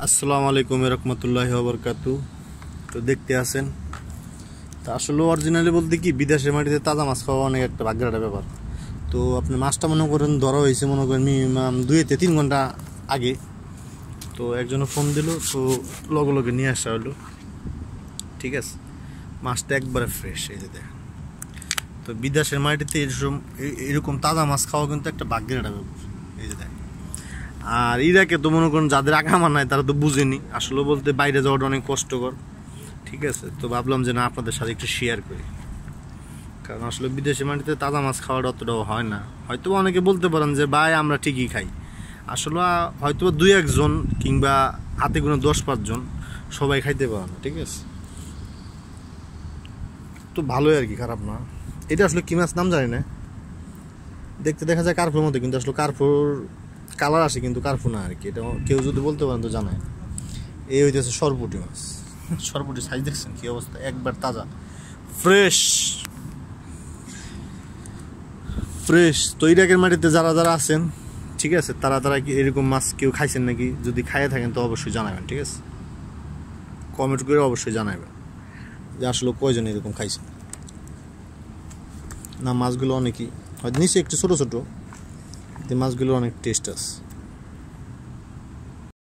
আসসালামু আলাইকুম রহমতুল্লাহি ওয়া বারাকাতুহু। তো দেখতে আছেন, তা আসলে অরিজিনালি বলতে কি বিদেশের মাটিতে তাজা মাছ খাওয়া অনেক একটা ভাগ্যের একটা ব্যাপার। তো আপনি মাছটা মনে করেন ধরা হয়েছে মনে করেন মিনিমাম 2 থেকে 3 ঘন্টা আগে। তো একজনে ফোন দিল, তো লগে লগে নিয়ে আসা হলো। ঠিক আছে, মাছটা একবারে ফ্রেশ, এই যে দেখেন। তো বিদেশের মাটিতে এরকম তাজা মাছ খাওয়া কিন্তু একটা ভাগ্যের একটা ব্যাপার, এই যে দেখেন। আর ইরাকে তো মনে করেন যাদের আকামা নাই তারা তো বুঝেনি আসলে বলতে বাইরে যাওয়াটা অনেক কষ্টকর। ঠিক আছে, তো ভাবলাম যে না আপনাদের সাথে একটু শেয়ার করি, কারণ আসলে বিদেশি মাটিতে তাজা মাছ খাওয়াটা অতটাও হয় না। হয়তো অনেকে বলতে পারেন যে ভাই আমরা ঠিকই খাই, আসলে হয়তো 2-1 জন কিংবা হাতে গুনে 10-5 জন সবাই খাইতে পারে না। ঠিক আছে, তো ভালোই আর কি, খারাপ না। এটা আসলে কি মাছ নাম জানি না, দেখতে দেখা যায় কার্পুর মধ্যে, কিন্তু আসলে কার্পুর কালার আসে কিন্তু কার্পু না আর কি। এটা কেউ যদি বলতে পারেন তো জানায়। এই হইতেছে সরপুঁটি মাছ। সরপুঁটি সাইজ দেখছেন কি অবস্থা, একবার তাজা ফ্রেশ ফ্রেশ। তো ইরাকের মাটিতে যারা যারা আছেন, ঠিক আছে, তারা কি এরকম মাছ কেউ খাইছেন নাকি? যদি খাইয়ে থাকেন তো অবশ্যই জানাবেন। ঠিক আছে, কমেন্ট করে অবশ্যই জানাবেন যে আসলে কয়জন এরকম খাইছেন। না মাছগুলো অনেকই হয়তো নিচে একটু ছোটো ছোটো, মাছগুলো অনেক টেস্ট আছে।